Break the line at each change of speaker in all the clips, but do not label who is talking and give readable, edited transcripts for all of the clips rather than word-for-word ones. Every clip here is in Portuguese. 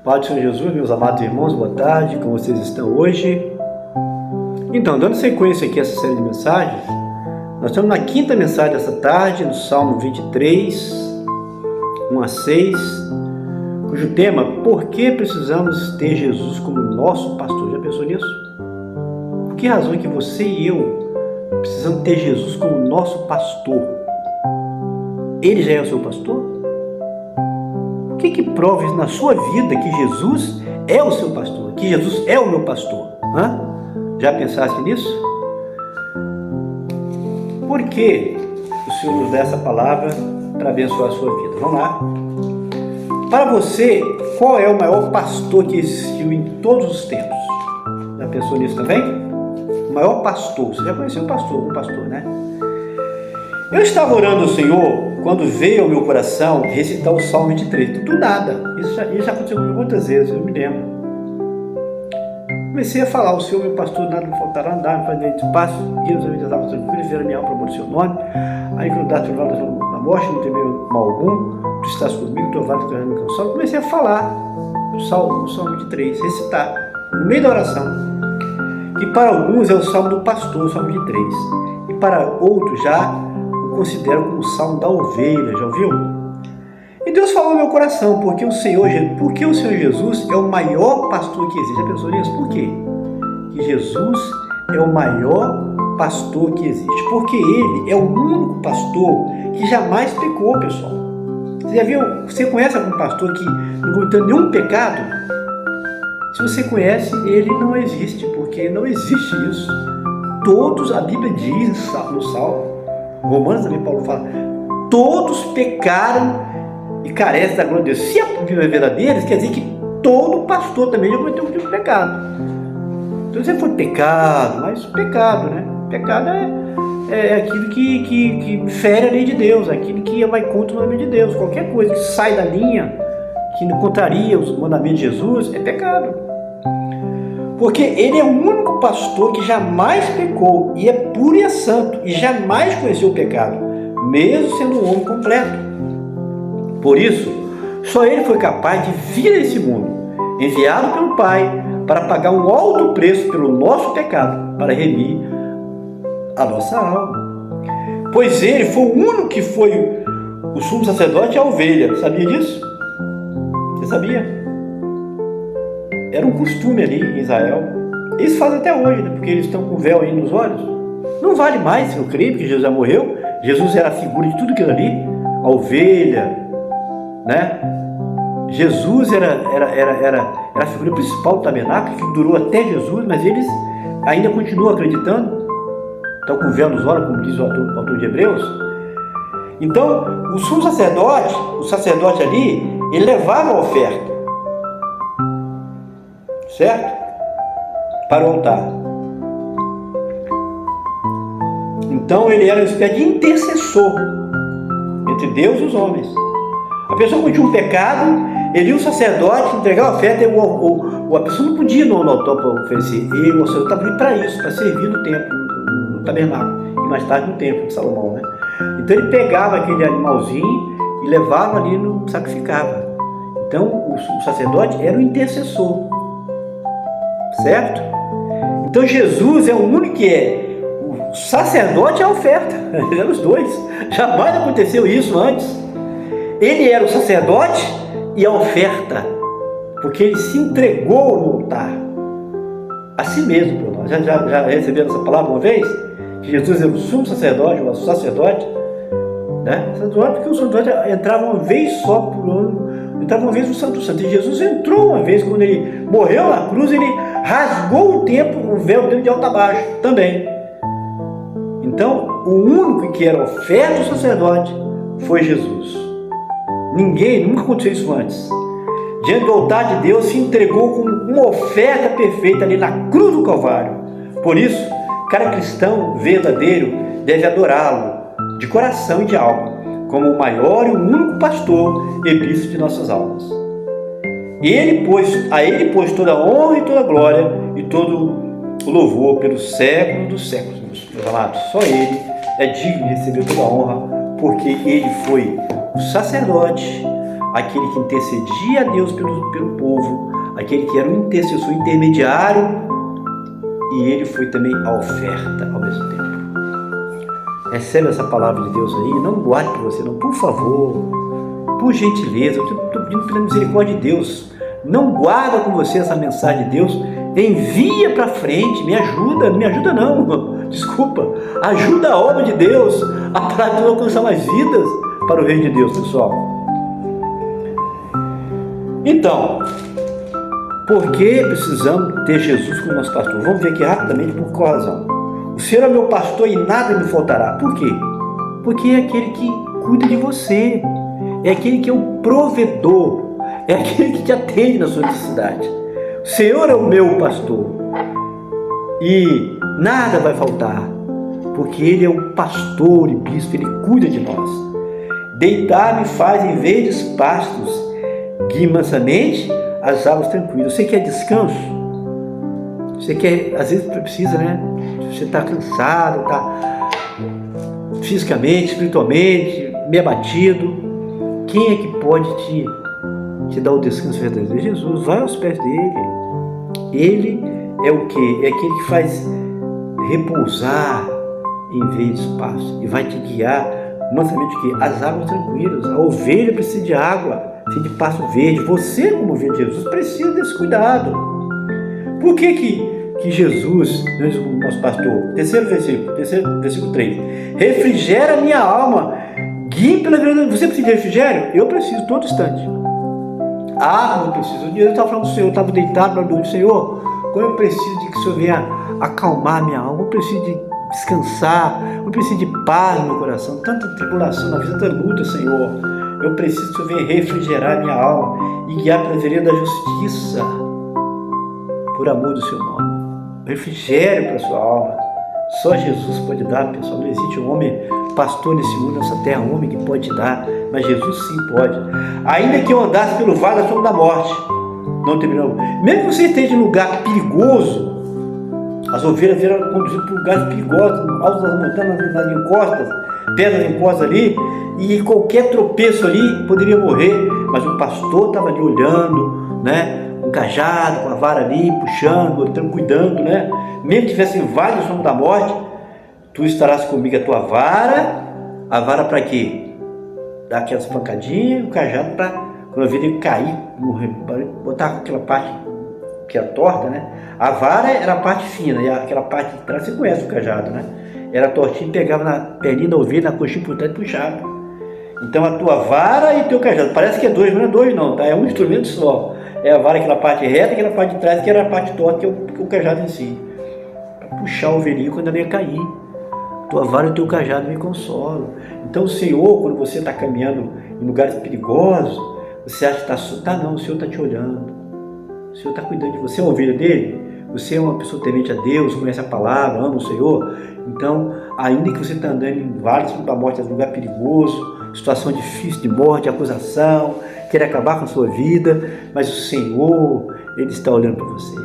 Pai do Senhor Jesus, meus amados irmãos, boa tarde, como vocês estão hoje? Então, dando sequência aqui a essa série de mensagens, nós estamos na quinta mensagem dessa tarde, no Salmo 23, 1 a 6, cujo tema, por que precisamos ter Jesus como nosso pastor? Já pensou nisso? Por que razão é que você e eu precisamos ter Jesus como nosso pastor? Ele já é o seu pastor? O que prova na sua vida que Jesus é o seu pastor? Que Jesus é o meu pastor? Já pensaste nisso? Por que o Senhor nos dá essa palavra para abençoar a sua vida? Vamos lá. Para você, qual é o maior pastor que existiu em todos os tempos? Já pensou nisso também? O maior pastor. Você já conheceu um pastor, né? Eu estava orando ao Senhor quando veio ao meu coração recitar o Salmo 23. Do nada. Isso já aconteceu muitas vezes, eu me lembro. Comecei a falar: o Senhor, meu pastor, nada me faltará, andar, me fazer espaço, guia-nos a vida, estava tranquilo, viver a minha alma para o seu nome. Aí quando dá teu lado da morte, não temer mal algum, tu estás comigo, tua vara, tua me consolo. Comecei a falar do Salmo 23, recitar, no meio da oração, que para alguns é o Salmo do pastor, o Salmo 23, e para outros já considero como o Salmo da ovelha, já ouviu? E Deus falou no meu coração, porque o Senhor Jesus é o maior pastor que existe. Já pensou nisso? Por quê? Que Jesus é o maior pastor que existe, porque Ele é o único pastor que jamais pecou, pessoal. Você já viu? Você conhece algum pastor que não cometeu nenhum pecado? Se você conhece, ele não existe, porque não existe isso. Todos, a Bíblia diz no Salmo, Romanos também, Paulo fala, todos pecaram e carecem da glória de Deus. Se a Bíblia é verdadeira, isso quer dizer que todo pastor também já cometeu um tipo de pecado. Então você foi pecado, mas pecado, né? Pecado é aquilo que fere a lei de Deus, aquilo que vai contra o nome de Deus. Qualquer coisa que sai da linha, que contraria os mandamentos de Jesus, é pecado. Porque Ele é o único pastor que jamais pecou, e é puro e é santo, e jamais conheceu o pecado, mesmo sendo um homem completo. Por isso, só Ele foi capaz de vir a esse mundo, enviado pelo Pai, para pagar um alto preço pelo nosso pecado, para remir a nossa alma. Pois Ele foi o único que foi o sumo sacerdote e a ovelha. Sabia disso? Você sabia? Era um costume ali em Israel. Eles fazem até hoje, né? Porque eles estão com véu aí nos olhos. Não vale mais, eu creio, porque Jesus já morreu. Jesus era a figura de tudo aquilo ali. A ovelha, né? Jesus era a figura principal do tabernáculo, que durou até Jesus, mas eles ainda continuam acreditando. Estão com véu nos olhos, como diz o autor de Hebreus. Então, o sumo sacerdote, o sacerdote ali, ele levava a oferta, certo? Para o altar. Então ele era uma espécie de intercessor entre Deus e os homens. A pessoa cometia um pecado, ele ia o sacerdote entregar a oferta, a pessoa não podia ir no altar para oferecer. E o sacerdote estava ali para isso, para servir no templo, no tabernáculo, e mais tarde no templo de Salomão, né? Então ele pegava aquele animalzinho e levava ali, sacrificava. Então o sacerdote era o intercessor. Certo? Então Jesus é o único que é o sacerdote e a oferta. Eles eram os dois. Jamais aconteceu isso antes. Ele era o sacerdote e a oferta, porque ele se entregou no altar a si mesmo por nós. Já receberam essa palavra uma vez? Que Jesus era o sumo sacerdote, o sacerdote, né? Porque o sacerdote entrava uma vez só por ano. Entrava uma vez no Santo Santo. E Jesus entrou uma vez, quando ele morreu na cruz, ele rasgou o véu dele de alto a baixo também. Então, o único que era oferta do sacerdote foi Jesus. Nunca aconteceu isso antes. Diante do altar de Deus, se entregou com uma oferta perfeita ali na cruz do Calvário. Por isso, cada cristão verdadeiro deve adorá-lo de coração e de alma, como o maior e o único pastor e bispo de nossas almas. A ele pôs toda a honra e toda a glória e todo o louvor pelos séculos dos séculos, meus amados. Só Ele é digno de receber toda a honra, porque Ele foi o sacerdote, aquele que intercedia a Deus pelo povo, aquele que era um intercessor intermediário, e ele foi também a oferta ao mesmo tempo. Recebe essa palavra de Deus aí, não guarde para você não, por favor, por gentileza, eu estou pedindo pela misericórdia de Deus, não guarda com você essa mensagem de Deus, envia para frente, me ajuda não, desculpa, ajuda a obra de Deus, a palavra de alcançar mais vidas para o reino de Deus, pessoal. Então, por que precisamos ter Jesus como nosso pastor? Vamos ver aqui rapidamente por qual razão. O Senhor é meu pastor e nada me faltará. Por quê? Porque é aquele que cuida de você, é aquele que é o provedor, é aquele que te atende na sua necessidade. O Senhor é o meu pastor e nada vai faltar, porque Ele é o pastor e bispo, Ele cuida de nós. Deitar-me faz em verdes pastos, guie mansamente as águas tranquilas. Você quer descanso? Você quer, às vezes precisa, né? Você está cansado, está fisicamente, espiritualmente, meio abatido. Quem é que pode te dar o descanso verdadeiro? Jesus, vai aos pés dele. Ele é o quê? É aquele que faz repousar em verdes pastos e vai te guiar mansamente o quê? As águas tranquilas. A ovelha precisa de água, precisa de pasto verde. Você, como ovelha de Jesus, precisa desse cuidado. Por que Jesus, nosso pastor, terceiro versículo 3, refrigera minha alma, guie pela verdade. Você precisa de refrigério? Eu preciso todo instante. Eu preciso. Eu estava falando do Senhor, eu estava deitado na dor do Senhor. Quando eu preciso de que o Senhor venha acalmar minha alma, eu preciso de descansar, eu preciso de paz no meu coração, tanta tribulação na vida, tanta luta, Senhor. Eu preciso que o Senhor venha refrigerar minha alma e guiar pela vereda da justiça, por amor do seu nome. Refrigério para a sua alma. Só Jesus pode dar, pessoal. Não existe um homem pastor nesse mundo, nessa terra, um homem que pode dar, mas Jesus sim pode. Ainda que eu andasse pelo vale da sombra da morte, não terminou. Mesmo que você esteja em um lugar perigoso, as ovelhas eram conduzidas por lugares perigosos, altos das montanhas, nas encostas, pedras encostas ali, e qualquer tropeço ali poderia morrer, mas o pastor estava ali olhando, né? Um cajado, com a vara ali, puxando, cuidando, né? Mesmo que tivesse vale da sombra da morte, tu estarás comigo, a tua a vara para quê? Dar aquelas pancadinhas, o cajado para, quando eu vi ele cair, morrer, botar aquela parte que era torta, né? A vara era a parte fina, e aquela parte de trás, você conhece o cajado, né? Era tortinho, pegava na perninha da ovelha, na coxinha por trás e puxava. Então a tua vara e o teu cajado, parece que é dois, mas não é dois não, tá? É um instrumento só. É a vara, aquela parte reta, aquela parte de trás, que era a parte torta, que é o cajado em si. Para puxar o ovelhinho quando ela ia cair. Tua vara e o teu cajado me consolam. Então o Senhor, quando você está caminhando em lugares perigosos, você acha que está não, o Senhor está te olhando. O Senhor está cuidando de você. Você é uma ovelha dele? Você é uma pessoa temente a Deus, conhece a palavra, ama o Senhor? Então, ainda que você está andando em vários da morte, em lugar perigoso, situação difícil de morte, de acusação, quer acabar com a sua vida, mas o Senhor, Ele está olhando para você.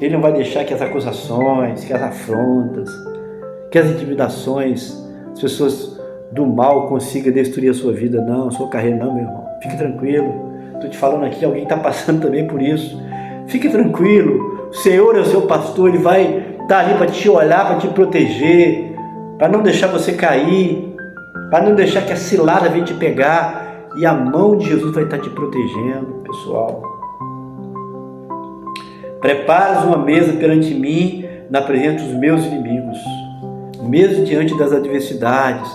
Ele não vai deixar que as acusações, que as afrontas, que as intimidações, as pessoas do mal consigam destruir a sua vida, não, a sua carreira, não, meu irmão. Fique tranquilo. Estou te falando aqui, alguém está passando também por isso. Fique tranquilo. O Senhor é o seu pastor, Ele vai estar ali para te olhar, para te proteger, para não deixar você cair, para não deixar que a cilada venha te pegar. E a mão de Jesus vai estar te protegendo, pessoal. Preparas uma mesa perante mim, na presença dos meus inimigos. Mesmo diante das adversidades,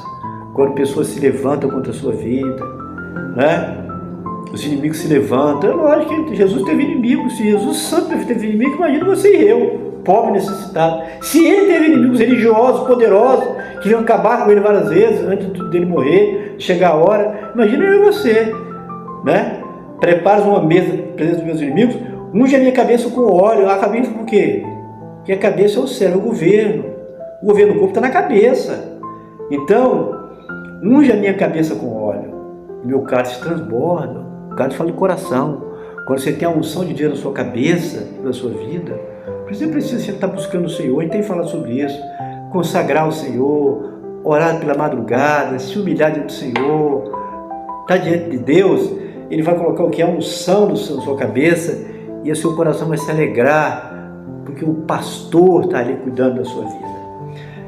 quando pessoas se levantam contra a sua vida, né? Os inimigos se levantam. É lógico que Jesus teve inimigos. Se Jesus santo teve inimigos, imagina você e eu, pobre, necessitado. Se ele teve inimigos religiosos, poderosos, que iam acabar com ele várias vezes, antes dele morrer, chegar a hora, imagina eu e você, né? Preparas uma mesa na presença dos meus inimigos, unge a minha cabeça com óleo. A cabeça por quê? Porque a cabeça é o cérebro, é o governo. O governo do corpo está na cabeça. Então, unge a minha cabeça com óleo. Meu cálice transborda. O cálice fala do coração. Quando você tem a unção de Deus na sua cabeça, na sua vida, você precisa estar buscando o Senhor. A gente tem que falar sobre isso. Consagrar o Senhor, orar pela madrugada, se humilhar diante do Senhor, está diante de Deus, Ele vai colocar o que é unção na sua cabeça e o seu coração vai se alegrar, porque o pastor está ali cuidando da sua vida.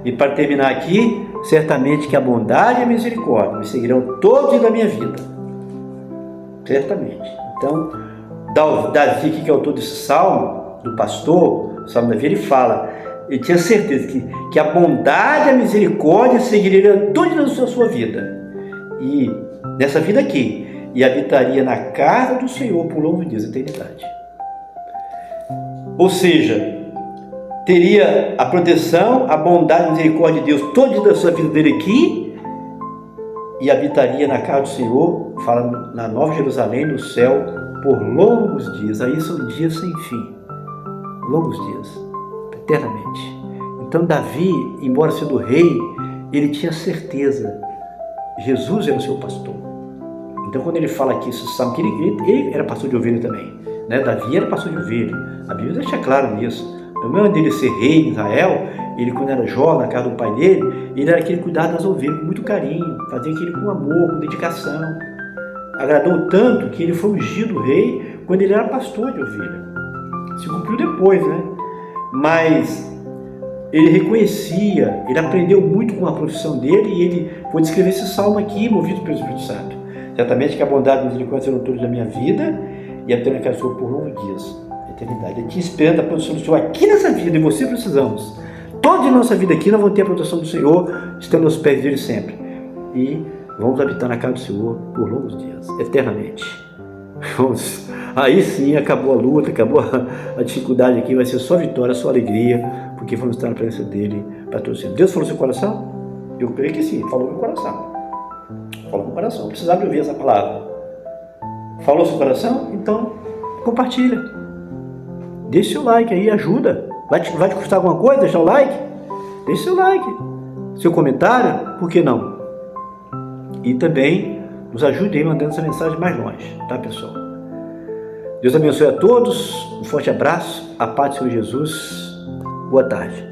E para terminar aqui, certamente que a bondade e a misericórdia me seguirão todos os dias da minha vida. Certamente. Então, Davi, que é o autor desse salmo, do pastor, o salmo Davi, ele fala, ele tinha certeza que a bondade e a misericórdia seguiriam todos os dias da sua vida. E nessa vida aqui, e habitaria na casa do Senhor por longos dias, eternidade. Ou seja, teria a proteção, a bondade e a misericórdia de Deus todos os dias da sua vida dele aqui, e habitaria na casa do Senhor, fala na Nova Jerusalém, no céu, por longos dias. Aí são dias sem fim, longos dias, eternamente. Então Davi, embora sendo rei, ele tinha certeza, Jesus era o seu pastor. Então quando ele fala aqui, você sabe que ele era pastor de ovelha também, né? Davi era pastor de ovelha, a Bíblia deixa claro nisso. No momento dele ser rei de Israel, ele quando era jovem na casa do pai dele, ele era aquele que cuidava das ovelhas com muito carinho, fazia aquilo com amor, com dedicação. Agradou tanto que ele foi ungido rei quando ele era pastor de ovelha. Se cumpriu depois, né? Mas ele reconhecia, ele aprendeu muito com a profissão dele e ele foi descrever esse salmo aqui, movido pelo Espírito Santo. Certamente que a bondade e a misericórdia serão todos da minha vida e a terra que eu por longos dias, eternidade. Ele tinha esperança da proteção do Senhor aqui nessa vida e você precisamos. Toda a nossa vida aqui nós vamos ter a proteção do Senhor, estando aos pés dele sempre. E vamos habitar na casa do Senhor por longos dias, eternamente. Aí sim acabou a luta, acabou a dificuldade aqui, vai ser só vitória, só alegria, porque vamos estar na presença dele para todos sempre. Deus falou no seu coração? Eu creio que sim, falou no meu coração. Falou no coração, precisava de ouvir essa palavra. Falou no seu coração? Então compartilha. Deixe seu like aí, ajuda. Vai te custar alguma coisa deixar o like? Deixe seu like. Seu comentário, por que não? E também nos ajude aí mandando essa mensagem mais longe, tá, pessoal? Deus abençoe a todos, um forte abraço, a paz do Senhor Jesus, boa tarde.